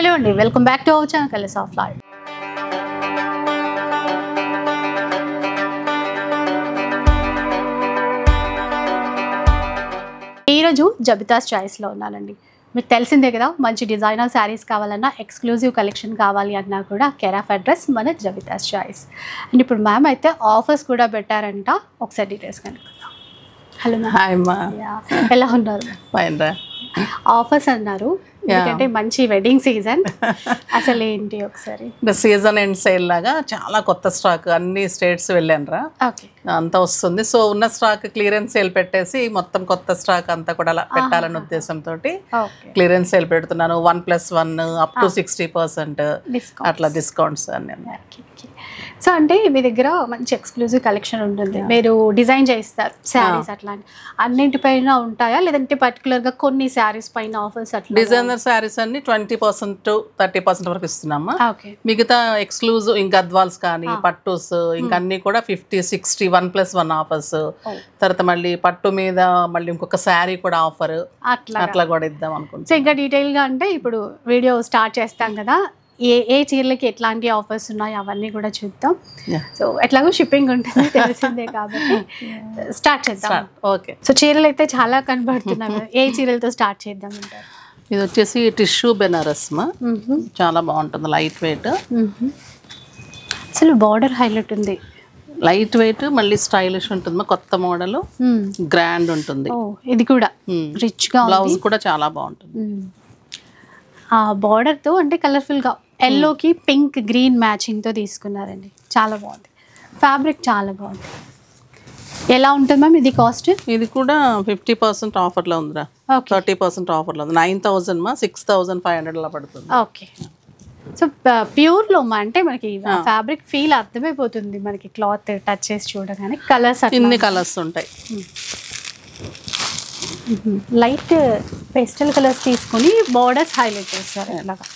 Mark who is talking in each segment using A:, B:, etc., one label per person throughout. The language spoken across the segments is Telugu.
A: హలో అండి, welcome back to our channel colours of life. ఈరోజు జబితాస్ చాయిస్లో ఉన్నానండి. మీకు తెలిసిందే కదా, మంచి డిజైనర్ శారీస్ కావాలన్నా, ఎక్స్క్లూజివ్ కలెక్షన్ కావాలి అన్నా కూడా కేర్ ఆఫ్ అడ్రస్ మన జబితాస్ చాయిస్. అండ్ ఇప్పుడు మ్యామ్ అయితే ఆఫర్స్ కూడా పెట్టారంట, ఒకసారి డీటెయిల్స్ కనుక్కుందాం. Hello ma'am.
B: హాయ్ అమ్మా.
A: ఎలా ఉన్నారు?
B: ఫైన్ రా.
A: ఆఫర్స్ అన్నారు, ఎందుకంటే మంచి వెడ్డింగ్ సీజన్. అసలు ఏంటి ఒకసారి?
B: సీజన్ ఎండ్ సేల్ లాగా చాలా కొత్త స్టాక్ అన్ని స్టేట్స్ వెళ్ళాను రా, అంతా వస్తుంది. సో ఉన్న స్టాక్ క్లియరెన్స్ సేల్ పెట్టేసి మొత్తం కొత్త స్టాక్ అంతా కూడా అలా పెట్టాలన్న ఉద్దేశంతో క్లియరెన్స్ సేల్ పెడుతున్నాను. 1+1 అప్ టు 60% అట్లా డిస్కౌంట్స్ అన్ని.
A: సో అంటే మీ దగ్గర మంచి ఎక్స్క్లూజివ్ కలెక్షన్ ఉంటుంది, మీరు డిజైన్ చేస్తారు శారీస్, అట్లాంటి అన్నింటిపైన ఉంటాయా లేదంటే పర్టికులర్గా కొన్ని శారీస్ పైన ఆఫర్స్? అట్లా
B: డిజైనర్ శారీస్ అన్ని 20% to 30% వరకు ఇస్తున్నామా. మిగతా ఎక్స్క్లూజివ్ ఇంకా గద్వాల్స్ కానీ పట్టుస్ ఇంకా అన్ని కూడా 50, 60, 1+1 ఆఫర్స్. తర్వాత మళ్ళీ పట్టు మీద మళ్ళీ ఇంకొక శారీ కూడా ఆఫర్, అట్లా కూడా ఇద్దాం అనుకుంటున్నాం.
A: సో ఇంకా డీటెయిల్గా అంటే ఇప్పుడు వీడియో స్టార్ట్ చేస్తాం కదా, ఏ చీరలకి ఎట్లాంటి ఆఫర్స్ ఉన్నాయి అవన్నీ కూడా చూద్దాం. సో ఎట్లాగో షిప్పింగ్ ఉంటుంది తెలిసిందే కాబట్టి స్టార్ట్ చేద్దాం.
B: ఓకే.
A: సో చీరలు అయితే చాలా కనబడుతున్నాయి, ఏ చీరలతో స్టార్ట్ చేద్దాం అంటారు?
B: ఇది వచ్చేసి టిష్యూ బెనారస్ మా, చాలా బాగుంటుంది, లైట్ వెయిట్.
A: అసలు బార్డర్ హైలైట్ ఉంది,
B: లైట్ వెయిట్ మళ్ళీ స్టైలిష్ ఉంటుంది మా, కొత్త మోడల్, గ్రాండ్ ఉంటుంది.
A: ఇది కూడా రిచ్ గా,
B: బ్లౌజ్ కూడా చాలా బాగుంటుంది.
A: ఆ బార్డర్ తో అంటే కలర్ఫుల్ గా ఎల్లోకి పింక్ గ్రీన్ మ్యాచింగ్ తో తీసుకున్నారండి, చాలా బాగుంది. ఫ్యాబ్రిక్ చాలా బాగుంది. ఎలా ఉంటుంది మ్యామ్ ఇది కాస్ట్?
B: ఇది కూడా 50% ఆఫర్లో ఉందిరా, 30% ఆఫర్లో ఉంది. 9,000 మా, 6,500 అలా పడుతుంది.
A: ఓకే. సో ప్యూర్లో అంటే మనకి ఫ్యాబ్రిక్ ఫీల్ అర్థమైపోతుంది మనకి, క్లాత్ టచ్ చేసి చూడగానే. కలర్స్
B: ఇన్ని కలర్స్ ఉంటాయి.
A: లైట్ పేస్టల్ కలర్స్ తీసుకొని బార్డర్స్ హైలైట్ చేస్తారు. ఇలాగా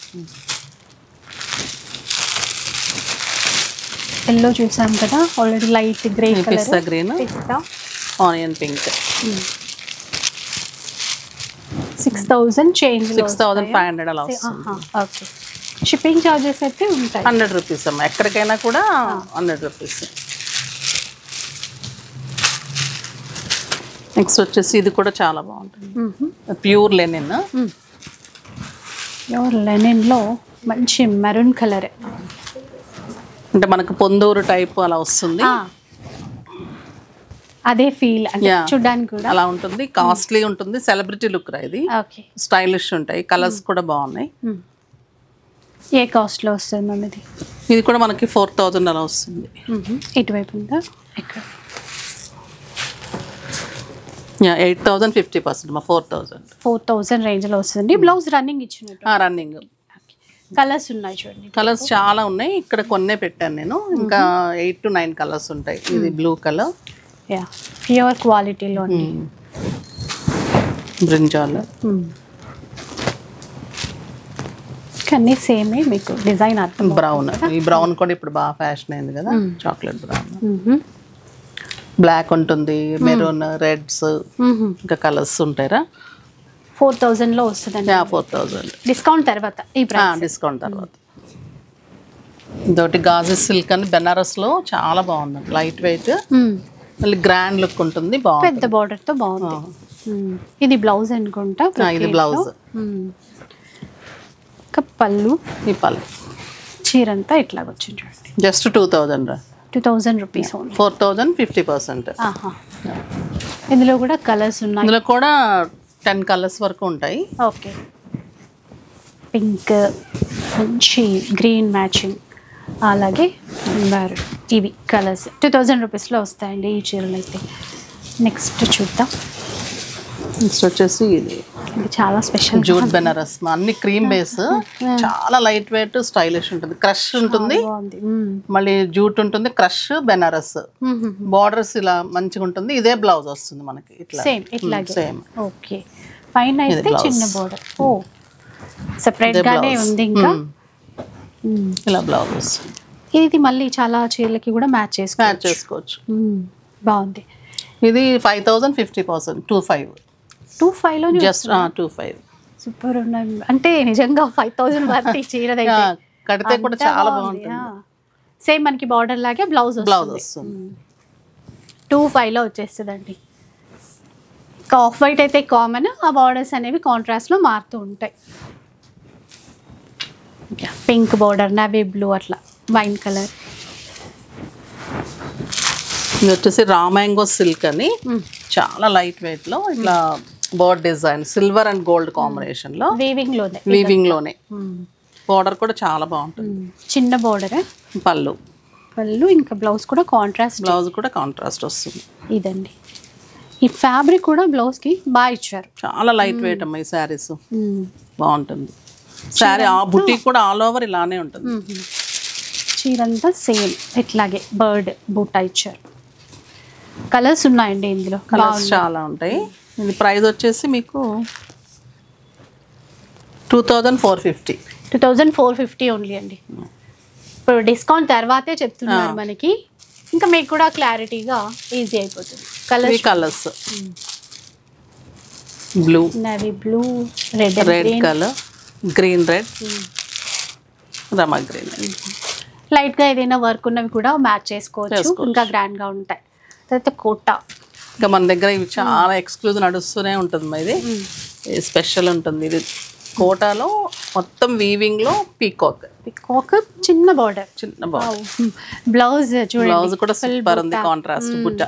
A: ఎల్లో చూసాం కదా ఆల్రెడీ, లైట్ గ్రే
B: పిస్తా గ్రీన్, ఆనియన్ పింక్.
A: 6,000 చేంజ్,
B: 6,500 అలా వస్తుంది.
A: ఓకే. షిప్పింగ్ ఛార్జెస్ అయితే ఉంటాయి
B: 100 రూపీస్ అమ్మా, ఎక్కడికైనా కూడా 100 రూపీస్. నెక్స్ట్ వచ్చేసి ఇది కూడా చాలా బాగుంటుంది, ప్యూర్ లెనిన్.
A: ప్యూర్ లెనిన్లో మంచి మెరూన్ కలర్,
B: అంటే మనకు పొందూరు టైప్ అలా వస్తుంది,
A: అదే ఫీల్ చూడడానికి కూడా
B: అలా ఉంటుంది. కాస్ట్లీ ఉంటుంది, సెలబ్రిటీ లుక్ రా ఇది. స్టైలిష్ ఉంటాయి, కలర్స్ కూడా బాగున్నాయి.
A: ఏ కాస్ట్లో వస్తుంది మ్యామ్ ఇది?
B: ఇది కూడా మనకి 4,000 అలా వస్తుంది.
A: ఇటువైపు ఉందా? ఇక్కడ
B: 8,000 50% మా,
A: 4,000 రేంజ్లో వస్తుంది. బ్లౌజ్ రన్నింగ్ ఇచ్చినట్టు?
B: రన్నింగ్.
A: కలర్స్ ఉన్నాయి చూడండి,
B: కలర్స్ చాలా ఉన్నాయి, ఇక్కడ కొన్నే పెట్టాను నేను, ఇంకా 8 to 9 కలర్స్ ఉంటాయి. ఇది బ్లూ కలర్,
A: ప్యూర్ క్వాలిటీలో,
B: బ్రింజాల్.
A: కానీ సేమే మీకు డిజైన్ అర్థం.
B: బ్రౌన్, ఈ బ్రౌన్ కూడా ఇప్పుడు బాగా ఫ్యాషన్ అయింది కదా, చాక్లెట్ బ్రౌన్. బ్లాక్ ఉంటుంది, మెరూన్, రెడ్స్, ఇంకా కలర్స్ ఉంటాయిరా.
A: 4,000లో వస్తుందండి.
B: 4,000
A: డిస్కౌంట్ తర్వాత. ఈ ప్రైస్
B: డిస్కౌంట్ తర్వాత. ఇదొకటి గాజు సిల్క్ అని బెనారస్లో చాలా బాగుంది, లైట్ వెయిట్, మళ్ళీ గ్రాండ్ లుక్ ఉంటుంది, బాగుంది,
A: పెద్ద బార్డర్తో బాగుంది. ఇది బ్లౌజ్ అనుకుంటా.
B: ఇది బ్లౌజ్.
A: పళ్ళు,
B: ఈ పళ్ళు.
A: చీరంతా ఇట్లాగ వచ్చింది చూడండి.
B: జస్ట్ 2,000 రా,
A: 2,000 రూపీస్.
B: 4,000 50%.
A: ఇందులో కూడా కలర్స్ ఉన్నాయి,
B: ఇందులో కూడా 10 కలర్స్ వరకు ఉంటాయి.
A: ఓకే. పింక్, మంచి గ్రీన్ మ్యాచింగ్, అలాగే ఇవి కలర్స్ 2,000 రూపీస్లో వస్తాయండి ఈ చీరలు అయితే. నెక్స్ట్ చూద్దాం.
B: నెక్స్ట్ వచ్చేసి ఇది
A: చాలా స్పెషల్
B: జూట్ బెనారస్, అన్ని క్రీమ్ బేస్, చాలా లైట్ వెయిట్, స్టైలిష్ ఉంటుంది, క్రష్ ఉంటుంది, మళ్ళీ జూట్ ఉంటుంది, క్రష్ బెనారస్. బార్డర్స్ ఇలా మంచిగా ఉంటుంది. ఇదే బ్లౌజ్ వస్తుంది మనకి, ఇట్లా సేమ్.
A: ఓకే. పైన అయితే చిన్న బార్డర్, సెపరేట్ గానే ఉంది. ఇంకా
B: ఇలా బ్లౌజ్ వస్తుంది.
A: ఇది మళ్ళీ చాలా చీరలకి కూడా మ్యాచ్
B: చేసుకోవచ్చు.
A: బాగుంది.
B: ఇది 5,000 50%, 25.
A: 25లో
B: జస్ట్ 25.
A: సూపర్ ఉన్నాయి అంటే నిజంగా 5000 వర్త్ చీరదైతే
B: కడితే కూడా చాలా బాగుంటుంది.
A: సేమ్ మనకి బార్డర్ లాగే బ్లౌజ్
B: వస్తుంది.
A: 2.5 లో వచ్చేస్తుందండి. ఇంకా ఆఫ్ వైట్ అయితే కామన్, ఆ బార్డర్స్ అనేవి కాంట్రాస్ట్ లో మారుతూ ఉంటాయి. పింక్ బార్డర్, నవీ బ్లూ, అట్లా వైన్ కలర్.
B: ఇది వచ్చేసి రా మ్యాంగో సిల్క్ అని చాలా లైట్ వెయిట్ లో ఇట్లా bird design silver and gold combination లో వీవింగ్ లోనే బార్డర్ కూడా చాలా బాగుంటుంది.
A: చిన్న బార్డర్,
B: పళ్ళు
A: ఇంకా బ్లౌజ్ కూడా కాంట్రాస్ట్
B: వస్తుంది.
A: ఇదండి ఈ ఫ్యాబ్రిక్ కూడా బ్లౌజ్ కి బాగా ఇచ్చారు.
B: చాలా లైట్ వెయిట్ అమ్మా ఈ శారీస్, బాగుంటుంది. శారీ ఆ బుట్టి కూడా ఆల్ ఓవర్ ఇలానే ఉంటుంది.
A: చీరంతా సేమ్ ఇట్లాగే బర్డ్ బూటా ఇచ్చారు. కలర్స్ ఉన్నాయండి ఇందులో,
B: కలర్స్ చాలా ఉంటాయి. ఇది ప్రైస్ వచ్చేసి మీకు 2450
A: ఓన్లీ అండి. ఇప్పుడు డిస్కౌంట్ తర్వాతే చెప్తున్నారు మనకి, ఇంకా మీకు కూడా క్లారిటీగా ఈజీ అయిపోతుంది.
B: Colours blue,
A: navy blue, red
B: colour, green red, Rama green.
A: Light గా ఏదైనా వర్క్ ఉన్నవి కూడా మ్యాచ్ చేసుకోవచ్చు, ఇంకా గ్రాండ్ గా ఉంటాయి. తర్వాత కోటా,
B: ఇంకా మన దగ్గర ఇవి చాలా ఎక్స్క్లూజివ్ నడుస్తూనే ఉంటుంది. ఇది స్పెషల్ ఉంటుంది. ఇది కోటాలో మొత్తం వీవింగ్ లో పీకాక్
A: చిన్న బార్డర్, బ్లౌజ్
B: బ్లౌజ్ కూడా సూపర్ ఉంది. కాంట్రాస్ట్ బుట్ట,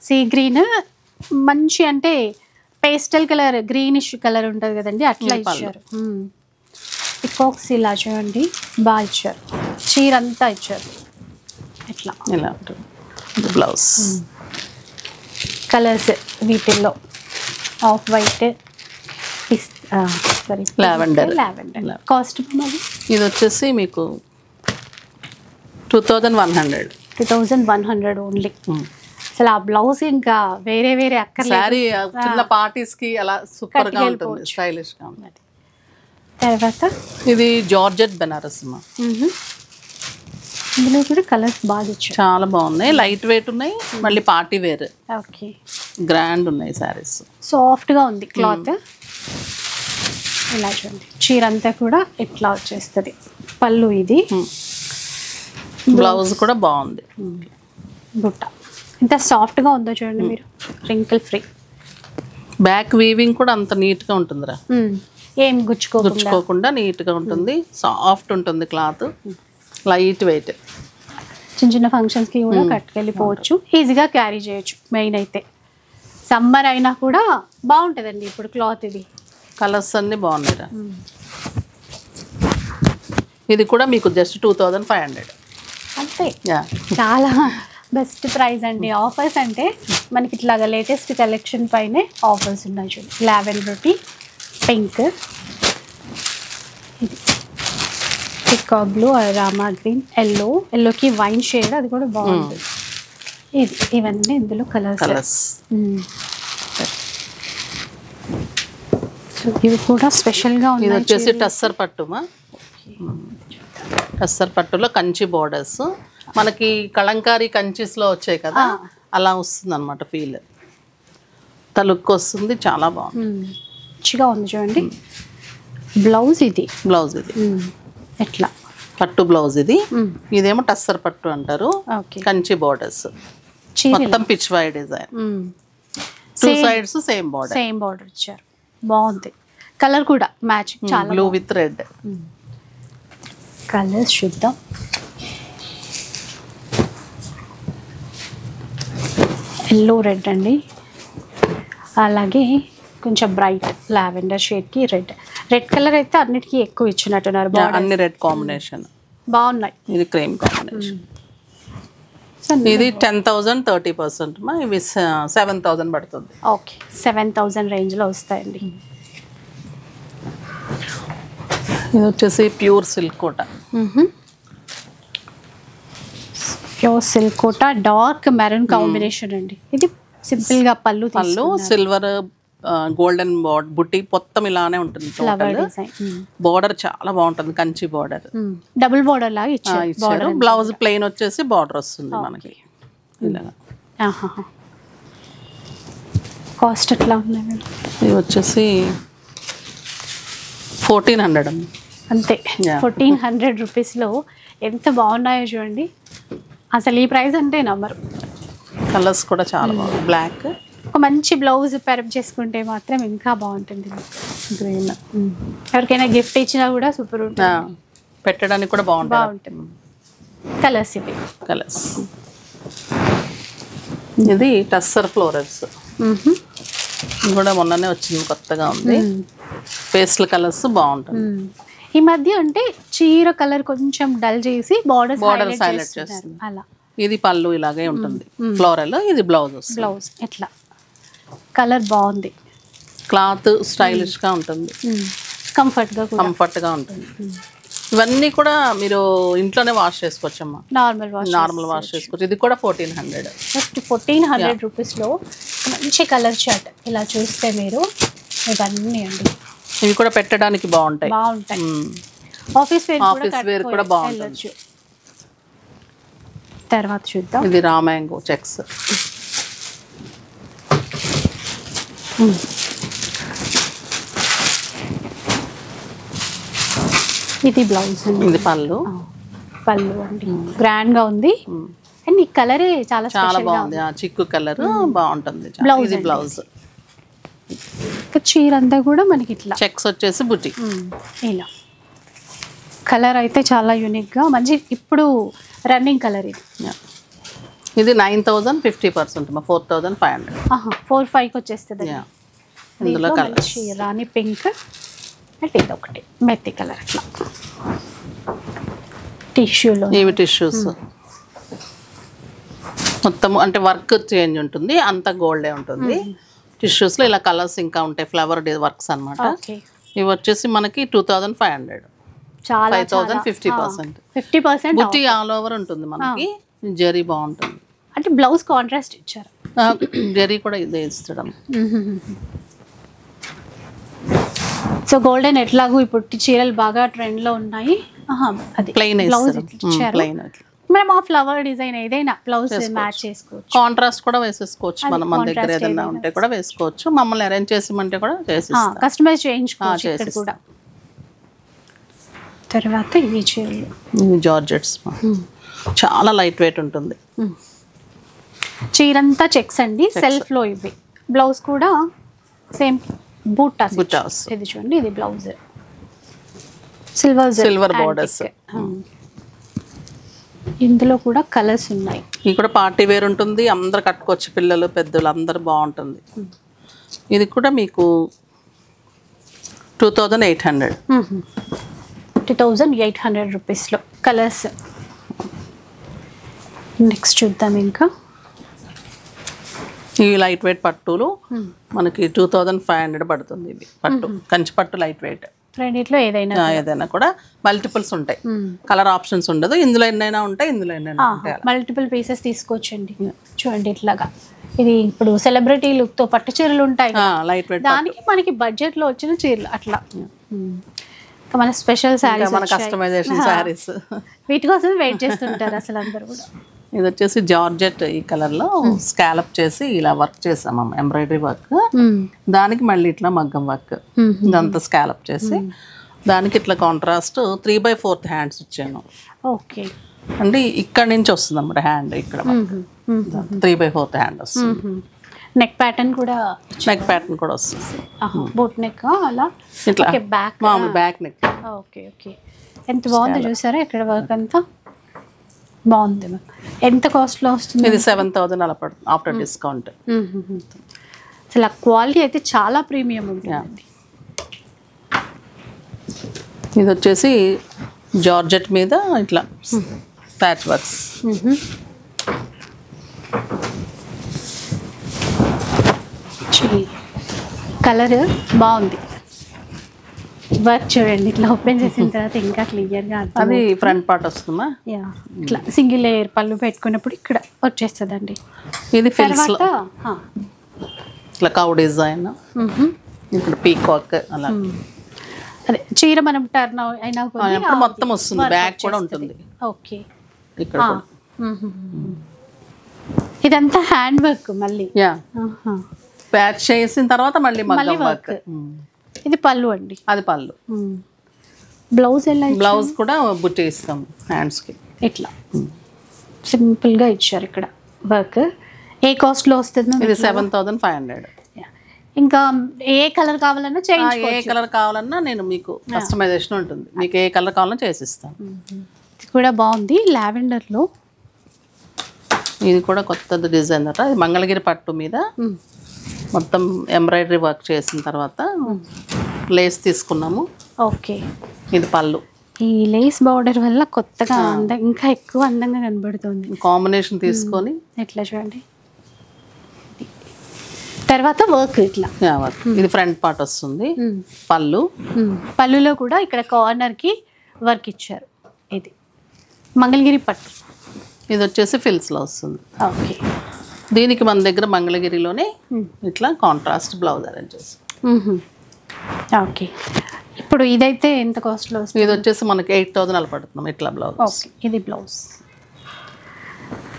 A: సీ గ్రీన్, మంచి అంటే పేస్టల్ కలర్, గ్రీనిష్ కలర్ ఉంటుంది కదండి, అట్లా ఇచ్చారు. పీకాక్స్ ఇలా చూడండి బాగా ఇచ్చారు. చీర అంతా ఇచ్చారు ఇట్లా,
B: ఇలా ఉంటుంది. బ్లౌజ్
A: కలర్స్ వీటిల్లో ఆఫ్ వైట్,
B: లావెండర్.
A: కాస్ట్
B: ఇది వచ్చేసి మీకు 2100
A: ఓన్లీ. అసలు ఆ బ్లౌజ్ ఇంకా వేరే
B: సారీ చిన్న పార్టీస్ కి అలా సూపర్ గా ఉంటుంది, స్టైలిష్ గా ఉంటుంది.
A: తర్వాత
B: ఇది జార్జెట్ బెనారస్.
A: ఇందులో కూడా కలర్స్ బాగా ఇచ్చారు,
B: చాలా బాగున్నాయి. లైట్ వెయిట్ ఉన్నాయి, మళ్ళీ పార్టీ వేర్,
A: ఓకే
B: గ్రాండ్ ఉన్నాయి సారీస్.
A: సాఫ్ట్ గా ఉంది క్లాత్. ఇలా చూడండి చీర అంతా కూడా ఇట్లా వచ్చేస్తుంది. పళ్ళు ఇది,
B: బ్లౌజ్ కూడా బాగుంది.
A: బుట్ట ఎంత సాఫ్ట్ గా ఉందో చూడండి మీరు, రింకిల్ ఫ్రీ.
B: బ్యాక్ వీవింగ్ కూడా అంత నీట్ గా ఉంటుందిరా,
A: ఏం గుచ్చుకోకుండా
B: నీట్ గా ఉంటుంది. సాఫ్ట్ ఉంటుంది క్లాత్, లైట్ వెయిట్.
A: చిన్న ఫంక్షన్స్ కి కూడా కట్టుకెళ్ళిపోవచ్చు, ఈజీగా క్యారీ చేయొచ్చు. మెయిన్ అయితే సమ్మర్ అయినా కూడా బాగుంటుందండి ఇప్పుడు క్లాత్. ఇది
B: కలర్స్ అన్ని బాగున్నాయిరా. ఇది కూడా మీకు జస్ట్ 2500
A: అంతే. చాలా బెస్ట్ ప్రైస్ అండి. ఆఫర్స్ అంటే మనకి ఇట్లాగా లేటెస్ట్ కలెక్షన్ పైనే ఆఫర్స్ ఉన్నాయి చూడండి. లావెండర్, పింక్, ఇది పికాక్ బ్లూ, రామా గ్రీన్, ఎల్లోకి వైన్ షేడ్, అది కూడా బాగుంటుంది. ఇవన్నీ ఇందులో కలర్స్. ఇవి కూడా స్పెషల్గా ఉంది.
B: ఇది వచ్చేసి టస్సర్ పట్టుమా, టస్సర్ పట్టులో కంచి బోర్డర్స్, మనకి కలంకారీ కంచిస్లో వచ్చాయి కదా, అలా వస్తుంది అనమాట ఫీల్. లుక్ వస్తుంది, చాలా బాగుంది,
A: మంచిగా ఉంది చూడండి. బ్లౌజ్ ఇది ఎట్లా
B: పట్టు బ్లౌజ్ ఇది. ఇదేమో టస్సర్ పట్టు అంటారు, కంచి బోర్డర్స్, మొత్తం pichwai design, 2 sides same
A: border ఇచ్చారు. బాగుంది. కలర్ కూడా మ్యాచ్, చాలా
B: బ్లూ విత్ రెడ్.
A: కలర్స్ చూద్దాం. ఎల్లో రెడ్ అండి, అలాగే కొంచెం బ్రైట్ లావెండర్ షేడ్కి రెడ్ కలర్ అయితే అన్నిటికీ ఎక్కువ ఇచ్చినట్టున్నారు.
B: అన్ని రెడ్ కాంబినేషన్
A: బాగున్నాయి.
B: ఇది క్రీమ్ కాంబినేషన్. ఇది 10,000 30%. ఇవి 7,000 పడుతుంది.
A: ఓకే, 7,000 రేంజ్లో వస్తాయండి.
B: ఇది వచ్చేసి ప్యూర్ సిల్క్ కోట.
A: డార్క్ మెరూన్ కాంబినేషన్ అండి. ఇది సింపుల్ గా పళ్ళు
B: సిల్వర్ గోల్డెన్ బుట్టి మొత్తం ఇలానే ఉంటుంది. బోర్డర్ చాలా బాగుంటుంది, కంచి బోర్డర్,
A: డబుల్ బోర్డర్ లాగా ఇచ్చారు.
B: బ్లౌజ్ ప్లెయిన్ వచ్చేసి బోర్డర్ వస్తుంది మనకి.
A: కాస్ట్ ఎట్లా ఉన్నాయి?
B: ఇది వచ్చేసి 1400
A: అంతే. 1400 రూపీస్లో ఎంత బాగున్నాయో చూడండి. అసలు ఈ ప్రైస్ అంటే నమ్మరు.
B: కలర్స్ కూడా చాలా బాగుంది. బ్లాక్,
A: ఒక మంచి బ్లౌజ్ పెరప్ చేసుకుంటే మాత్రం ఇంకా బాగుంటుంది.
B: గ్రీన్,
A: ఎవరికైనా గిఫ్ట్ ఇచ్చినా కూడా సూపర్ ఉంటుంది,
B: పెట్టడానికి కూడా బాగుంటుంది.
A: కలర్స్ ఇవి
B: కలర్స్. ఇది టస్సర్ ఫ్లోరల్స్ కూడా మొన్ననే వచ్చింది, కొత్తగా ఉంది. పేస్టల్ కలర్స్ బాగుంటుంది.
A: ఈ మధ్య అంటే చీర కలర్ కొంచెం డల్ చేసి బార్డర్స్ హైలైట్ చేస్తారు అలా.
B: ఇది పళ్ళు ఇలాగే ఉంటుంది ఫ్లోరల్. ఇది బ్లౌజ్
A: ఎట్లా కలర్ బాగుంది.
B: క్లాత్ స్టైలిష్ గా ఉంటుంది, కంఫర్ట్ గా ఉంటుంది. ఇవన్నీ కూడా మీరు ఇంట్లోనే వాష్ చేసుకోవచ్చమ్మా, నార్మల్ వాష్ చేసుకోవచ్చు. ఇది కూడా 1400.
A: జస్ట్ 1400 రూపీస్లో మంచి కలర్ చార్ట్ ఇలా చూస్తే మీరు ఇవన్నీ అండి.
B: ఇవి కూడా పెట్టడానికి బాగుంటాయి.
A: ఆఫీస్ వేర్ కూడా బాగుంటుంది. తర్వాత చూద్దాం.
B: ఇది రా మ్యాంగో చెక్స్.
A: ఇది బ్లౌజ్,
B: ఇది పళ్ళు
A: అండి. గ్రాండ్ గా ఉంది. అండ్ ఈ కలరే చాలా
B: బాగుంది, చిక్కు కలర్ బాగుంటుంది. ఇది బ్లౌజ్.
A: చీర అంతా కూడా మనకి ఇట్లా
B: చెక్స్ వచ్చేసి బుట్టి.
A: ఇలా కలర్ అయితే చాలా యూనిక్ గా మంచి ఇప్పుడు రన్నింగ్ కలర్.
B: ఇది 9000 50%, 4500.
A: 45 వచ్చేస్తుంది.
B: ఇందులో కలర్
A: రాణి పింక్ అంటే ఇది ఒకటి మెత్తి కలర్. అట్లా టిష్యూలో
B: ఇవి టిష్యూస్ మొత్తం అంటే వర్క్ చేంజ్ ఉంటుంది, అంతా గోల్డే ఉంటుంది. టిష్యూస్లో ఇలా కలర్స్ ఇంకా ఉంటాయి, ఫ్లవర్ వర్క్స్ అనమాట. ఇవి వచ్చేసి మనకి 2500. 5000 50%. బుట్టి ఆల్ ఓవర్ ఉంటుంది మనకి. జరీ బాగుంటుంది,
A: అంటే బ్లౌజ్ కాంట్రాస్ట్ ఇచ్చారు.
B: జరీ కూడా ఇదే ఇస్తాం.
A: సో గోల్డెన్ ఎట్లాగూ ఇప్పుడు చీరలు బాగా ట్రెండ్ లో ఉన్నాయి. అది
B: ప్లెయిన్
A: బ్లౌజ్ ఇచ్చారు. మనం ఆ ఫ్లవర్ డిజైన్ ఏదైనా బ్లౌజ్ మ్యాచ్ చేసుకోవచ్చు.
B: కాంట్రాస్ట్ కూడా వేసేసుకోవచ్చు. మన దగ్గర ఏదైనా ఉంటే కూడా వేసుకోవచ్చు. మమ్మల్ని అరేంజ్ చేసిమంటే కూడా
A: కస్టమైజ్ చేయించుకోవచ్చు ఇక్కడ కూడా. తర్వాత ఇవి చీరలు,
B: ఇవి జార్జెట్స్, చాలా లైట్ వెయిట్ ఉంటుంది.
A: చీరంతా చెక్స్ అండి, సెల్ఫ్ లో. ఇవి బ్లౌజ్ కూడా సేమ్ బూటాస్. ఇది చూడండి, ఇది బ్లౌజ్
B: సిల్వర్ బోర్డర్స్.
A: ఇందులో కూడా కలర్స్ ఉన్నాయి.
B: ఇది కూడా పార్టీ వేర్ ఉంటుంది, అందరు కట్టుకోవచ్చు, పిల్లలు పెద్దలు అందరు బాగుంటుంది. ఇది కూడా మీకు 2800.
A: 2800 రూపీస్లో కలర్స్. నెక్స్ట్ చూద్దాం. ఇంకా
B: ఈ లైట్ వెయిట్ పట్టులు మనకి 2500 పడుతుంది. ఇది పట్టు, కంచి పట్టు లైట్ వెయిట్.
A: రెండిట్లో ఏదైనా
B: కూడా మల్టిపుల్స్ ఉంటాయి, కలర్ ఆప్షన్స్ ఉండదు. ఇందులో ఎన్నైనా ఉంటాయి, ఇందులో ఎన్నైనా ఉంటాయి.
A: మల్టిపుల్ పీసెస్ తీసుకోవచ్చండి. చూడండి ఇట్లాగా. ఇది ఇప్పుడు సెలబ్రిటీ లుక్ తో పట్టు చీరలు ఉంటాయి,
B: లైట్ వెయిట్.
A: దానికి మనకి బడ్జెట్ లో వచ్చిన చీరలు అట్లా. మన స్పెషల్ సారీస్,
B: మన కస్టమైజేషన్ సారీస్,
A: వీటి కోసం వెయిట్ చేస్తుంటారు అసలు అందరు కూడా.
B: ఇది వచ్చేసి జార్జెట్. ఈ కలర్ లో స్కాలప్ చేసి ఇలా వర్క్ చేసాం, ఎంబ్రాయిడరీ వర్క్. దానికి మళ్ళీ ఇట్లా మగ్గం వర్క్, ఇదంతా స్కాలప్ చేసి దానికి ఇట్లా కాంట్రాస్ట్ 3/4 హ్యాండ్స్ ఇచ్చాను.
A: ఓకే,
B: అంటే ఇక్కడ నుంచి వస్తుంది అన్నమాట హ్యాండ్. ఇక్కడ 3/4 హ్యాండ్ వస్తుంది.
A: నెక్ ప్యాటర్న్ కూడా
B: వస్తుంది.
A: బోట్ నెక్ అలా
B: ఇట్లా
A: బ్యాక్,
B: మామూలు బ్యాక్ నెక్.
A: ఓకే ఓకే, ఎంత బాగుందో చూసారా. ఇక్కడ వర్క్ అంతా బాగుంది. ఎంత కాస్ట్ లో వస్తుంది?
B: ఇది 7000 అలా పడుతుంది ఆఫ్టర్ డిస్కౌంట్.
A: అసలు క్వాలిటీ అయితే చాలా ప్రీమియం ఉంటుంది.
B: ఇది వచ్చేసి జార్జెట్ మీద ఇట్లా ప్యాచ్ వర్క్స్.
A: కలర్ బాగుంది. వర్క్ చూడండి, ఇట్లా ఓపెన్ చేసిన తర్వాత ఇంకా క్లియర్ గా.
B: అది ఫ్రంట్ పార్ట్ వస్తుందా?
A: ఇట్లా సింగిల్ లేయర్ పళ్ళు పెట్టుకున్నప్పుడు ఇక్కడ వచ్చేస్తుందండి.
B: ఇది ఇట్లా కౌ డిజైన్, ఇక్కడ పీకాక్ అలా.
A: అదే చీర మనం టర్న్ అయినా
B: మొత్తం వస్తుంది. బ్యాక్ కూడా ఉంటుంది.
A: ఓకే,
B: ఇక్కడ
A: ఇదంతా హ్యాండ్ వర్క్. మళ్ళీ
B: ప్యాచ్ చేసిన తర్వాత మళ్ళీ మగ్గం వర్క్.
A: ఇది పళ్ళు అండి.
B: అది పళ్ళు.
A: బ్లౌజ్ ఎలా?
B: బ్లౌజ్ కూడా బుట్టి ఇస్తాం హ్యాండ్స్కి.
A: ఇట్లా సింపుల్గా ఇచ్చారు ఇక్కడ వర్క్. ఏ కాస్ట్లో వస్తుంది?
B: ఇది 7,500.
A: ఇంకా ఏ కలర్ కావాలన్నా చేంజ్,
B: ఏ కలర్ కావాలన్నా నేను మీకు కస్టమైజేషన్ ఉంటుంది, మీకు ఏ కలర్ కావాలన్నా చేసిస్తాను.
A: ఇది కూడా బాగుంది లావెండర్లో.
B: ఇది కూడా కొత్త డిజైన్ అట. ఇది మంగళగిరి పట్టు మీద మొత్తం ఎంబ్రాయిడరీ వర్క్ చేసిన తర్వాత లేస్ తీసుకున్నాము.
A: ఓకే.
B: ఇది పళ్ళు.
A: ఈ లేస్ బార్డర్ వల్ల కొత్తగా ఇంకా ఎక్కువ అందంగా కనబడుతుంది.
B: కాంబినేషన్ తీసుకొని
A: ఎట్లా చూడండి. తర్వాత వర్క్ ఇట్లా.
B: ఇది ఫ్రంట్ పార్ట్ వస్తుంది. పళ్ళు.
A: పళ్ళులో కూడా ఇక్కడ కార్నర్కి వర్క్ ఇచ్చారు. ఇది మంగళగిరి పట్టు.
B: ఇది వచ్చేసి ఫిల్స్లో వస్తుంది.
A: ఓకే.
B: దీనికి మన దగ్గర మంగళగిరిలోనే ఇట్లా కాంట్రాస్ట్ బ్లౌజ్ అరేంజ్ చేస్తాం.
A: ఓకే. ఇప్పుడు ఇదైతే ఎంత కాస్ట్లో వస్తుంది?
B: ఇది వచ్చేసి మనకి 8,000 అలా పడుతున్నాం ఇట్లా బ్లౌజ్.
A: ఓకే. ఇది బ్లౌజ్.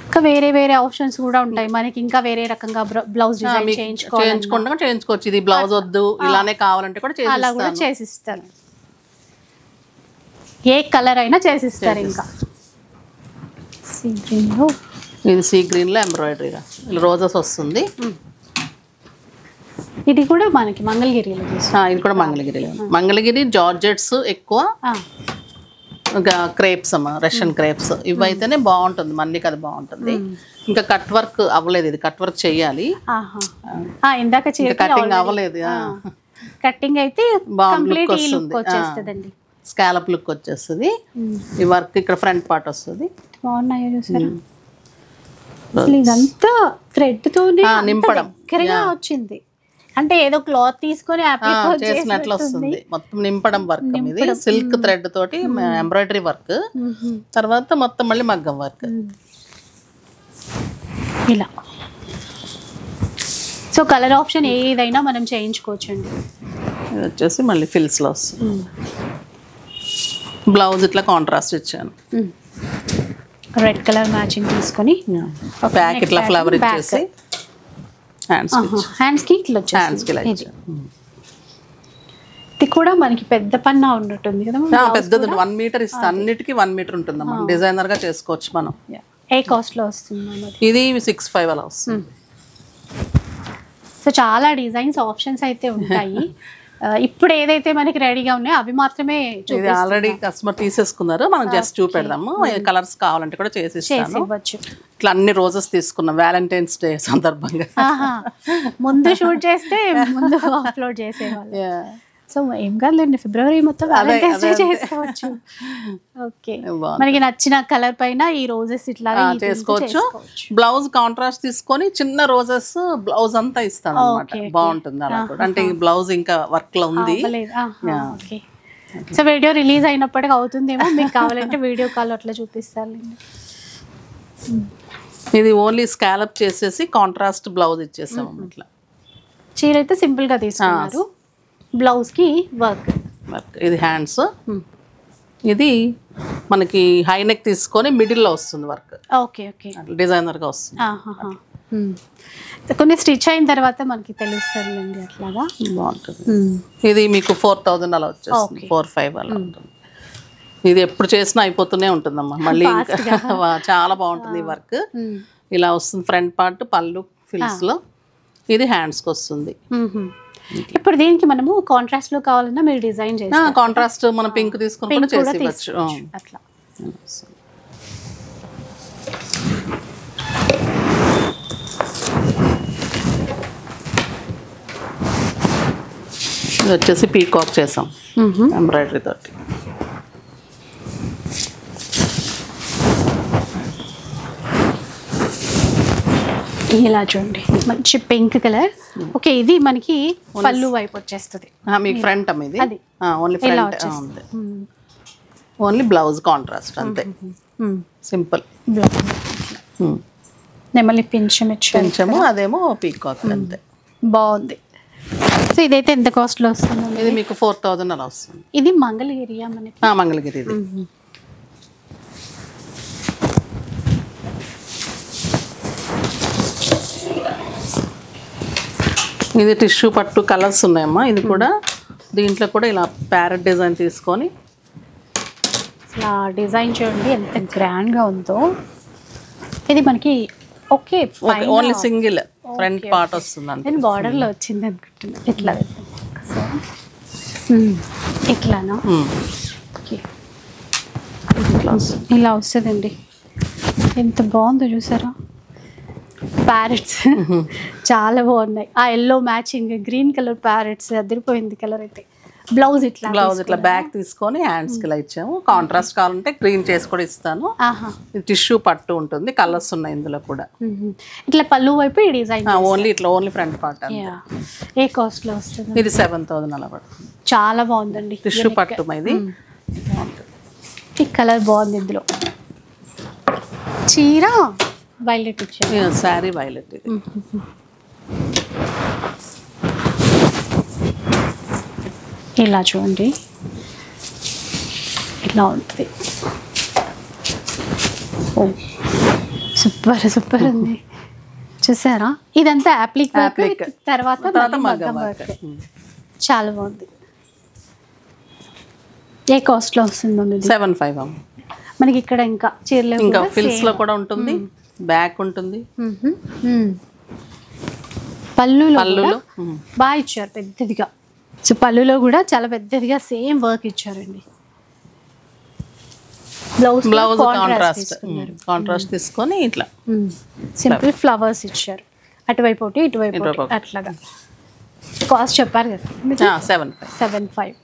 A: ఇంకా వేరే వేరే ఆప్షన్స్ కూడా ఉంటాయి మనకి. ఇంకా వేరే రకంగా బ్లౌజ్ డిజైన్
B: చేయించుకోవచ్చు. ఇది బ్లౌజ్ వద్దు ఇలానే కావాలంటే కూడా
A: అలా కూడా చేసిస్తారు. ఏ కలర్ అయినా చేసిస్తారు. ఇంకా సీ గ్రీన్లో,
B: ఇది సీ గ్రీన్లో ఎంబ్రాయిడరీ రోజెస్ వస్తుంది.
A: ఇది కూడా మనకి మంగళగిరిలో.
B: ఇది కూడా మంగళగిరిలో. మంగళగిరి జార్జెట్స్ ఎక్కువ, క్రేప్స్ అమ్మా, రష్యన్ క్రేప్స్ ఇవైతేనే బాగుంటుంది. మళ్ళీ అది బాగుంటుంది. ఇంకా కట్ వర్క్ అవ్వలేదు, ఇది కట్ వర్క్ చెయ్యాలి.
A: ఇందాక
B: కటింగ్ అవ్వలేదు.
A: కటింగ్ అయితే కంప్లీట్ వచ్చేస్తుందండి.
B: స్కాలప్ లుక్ వచ్చేస్తుంది. ఈ వర్క్ ఇక్కడ ఫ్రంట్ పార్ట్ వస్తుంది.
A: బాగున్నాయో చూసారా? ఇదంతా థ్రెడ్ తోనే
B: నింపడం
A: వచ్చింది. అంటే ఏదో క్లాత్ తీసుకొని
B: చేసినట్లు వస్తుంది. మొత్తం నింపడం వర్క్. ఇది సిల్క్ థ్రెడ్ తోటి ఎంబ్రాయిడరీ వర్క్, తర్వాత మొత్తం మళ్ళీ మగ్గం వర్క్
A: ఇలా. సో కలర్ ఆప్షన్ ఏదైనా మనం చేయించుకోవచ్చు అండి.
B: ఇది వచ్చేసి మళ్ళీ ఫిల్స్లో వస్తుంది. బ్లౌజ్ ఇట్లా కాంట్రాస్ట్ ఇచ్చాను.
A: రెడ్ కలర్ మ్యాచింగ్ తీసుకొని
B: బ్యాక్ ఇట్లా ఫ్లవర్ ఇచ్చేసి
A: హ్యాండ్స్కి ఇట్లా వచ్చేసి. ఇది కూడా మనకి పెద్ద పన్నా ఉన్నట్టుంది కదా?
B: పెద్దది 1 మీటర్ ఇస్తే అన్నిటికీ 1 మీటర్ ఉంటుంది. మనం డిజైనర్ గా చేసుకోవచ్చు. మనం
A: ఏ కాస్ట్ లో వస్తుంది?
B: ఇది 6,500 అలా వస్తుంది.
A: సో చాలా డిజైన్స్ ఆప్షన్స్ అయితే ఉంటాయి. ఇప్పుడు ఏదైతే మనకి రెడీగా ఉన్నాయో అవి మాత్రమే.
B: ఇది ఆల్రెడీ కస్టమర్ తీసేసుకున్నారు, మనం జస్ట్ చూపెడదాము. కలర్స్ కావాలంటే కూడా చేసి
A: ఇవ్వచ్చు.
B: ఇట్లా అన్ని రోజెస్ తీసుకున్నాం వ్యాలంటైన్స్ డే సందర్భంగా.
A: ముందు షూట్ చేస్తే ముందు అప్లోడ్ చేసేవాళ్ళు. సో ఏం కాదులేండి, ఫిబ్రవరి మొత్తం వ్యాలంటైన్స్ డే చేసుకోవచ్చు. ఓకే. మనకి నచ్చిన కలర్ పైన ఈ రోజెస్ ఇట్లా
B: చేసుకోవచ్చు. బ్లౌజ్ కాంట్రాస్ట్ తీసుకొని చిన్న రోజెస్ బ్లౌజ్ అంతా ఇస్తాను అన్నమాట. బాగుంటుంది అలా కూడా. అంటే బ్లౌజ్ ఇంకా వర్క్ లో ఉంది.
A: సో వీడియో రిలీజ్ అయినప్పటికీ అవుతుందేమో, మీకు కావాలంటే వీడియో కాల్ అట్లా చూపిస్తారు.
B: ఇది ఓన్లీ స్కాలప్ చేసేసి కాంట్రాస్ట్ బ్లౌజ్ ఇచ్చేసాము. ఇట్లా
A: చీర అయితే సింపుల్ గా తీసుకున్నారు. బ్లౌజ్ కి వర్క్.
B: ఇది హ్యాండ్స్. ఇది మనకి హై నెక్ తీసుకొని మిడిల్ లో వస్తుంది వర్క్.
A: ఓకే. ఓకే.
B: డిజైనర్ గా వస్తుంది.
A: కొన్ని స్టిచ్ అయిన తర్వాత మనకి తెలుస్తుంది అట్లాగా.
B: బాగుంటుంది. ఇది మీకు 4,000 అలా వచ్చేస్తుంది. 4,500 అలా ఉంటుంది. ఇది ఎప్పుడు చేసినా అయిపోతూనే ఉంటుందమ్మా. మళ్ళీ చాలా బాగుంటుంది ఈ వర్క్. ఇలా వస్తుంది ఫ్రంట్ పార్ట్, పళ్ళు ఫిల్స్ లో. ఇది హ్యాండ్స్ కి వస్తుంది.
A: ఇప్పుడు దీనికి మనము కాంట్రాస్ట్ లో కావాలన్నా మీరు డిజైన్ చేస్తారు.
B: కాంట్రాస్ట్ మనం పింక్ తీసుకుని కూడా చేసి
A: అట్లా.
B: ఇది వచ్చేసి పీకాక్ చేసాం ఎంబ్రాయిడరీ తోటి.
A: ఇలా చూడండి, మంచి పింక్ కలర్. ఓకే. ఇది మనకి పళ్ళు వైపు వచ్చేస్తుంది.
B: మీకు ఫ్రంట్ ఇది only front, only blouse contrast అంతే. సింపుల్
A: నెమలి పింఛము,
B: అదేమో పీకాక్ అంతే.
A: బాగుంది. సో ఇదైతే ఎంత కాస్ట్ లో వస్తుంది?
B: ఇది మీకు 4,000 అలా వస్తుంది.
A: ఇది మంగళగిరి మనకి.
B: మంగళగిరి. ఇది టిష్యూ పట్టు కలర్స్ ఉన్నాయమ్మా. ఇది కూడా దీంట్లో కూడా ఇలా ప్యారెట్ డిజైన్ తీసుకొని
A: ఇలా డిజైన్ చూడండి ఎంత గ్రాండ్గా ఉందో. ఇది మనకి okay
B: only single front part వస్తుంది అంతే.
A: నేను బార్డర్లో వచ్చింది అనుకుంటున్నా. ఇట్లా ఇట్లానా? ఓకే ఇలా వస్తుందండి. ఎంత బాగుందో చూసారా ప్యారెట్స్. చాలా బాగున్నాయి. ఆ yellow matching green colour parrots అదిరిపోయింది కలర్ అయితే. బ్లౌజ్ ఇట్లా
B: బ్యాక్ తీసుకొని హ్యాండ్స్ కి ఇలా ఇచ్చాము. కాంట్రాస్ట్ కావాలంటే గ్రీన్ చేసి కూడా ఇస్తాను. టిష్యూ పట్టు ఉంటుంది, కలర్స్ ఉన్నాయి ఇందులో కూడా.
A: ఇట్లా పళ్ళు వైపు ఈ డిజైన్
B: ఓన్లీ ఫ్రంట్ పార్ట్.
A: ఏ కాస్ట్ లో వస్తుంది?
B: ఇది 7,000 అలా పడుతుంది.
A: చాలా బాగుందండి.
B: టిష్యూ పట్టు ఇది.
A: ఈ కలర్ బాగుంది. ఇందులో చీర వైలెట్ ఇచ్చారు,
B: శారీ వైలెట్. ఇది
A: ఇలా చూడండి ఇట్లా ఉంటుంది. సూపర్ ఉంది చూసారా. ఇదంతా అప్లిక్ తర్వాత మగ్గం వర్క్. చాలా బాగుంది. ఏ కాస్ట్ లో వస్తుంది?
B: 7,500.
A: మనకి ఇక్కడ ఇంకా చీరలు
B: ఇంకా ఫిల్స్ లో కూడా ఉంటుంది, బ్యాక్ ఉంటుంది.
A: పళ్ళులో బాగా ఇచ్చారు పెద్దదిగా. సో పళ్ళులో కూడా చాలా పెద్దదిగా సేమ్ వర్క్ ఇచ్చారండి.
B: బ్లౌజ్ కాంట్రాస్ట్ తీసుకొని ఇట్లా
A: సింపుల్ ఫ్లవర్స్ ఇచ్చారు. అటువైపు ఒకటి ఇటువైపు అట్లాగా. కాస్ట్ చెప్పారు కదా 7,500.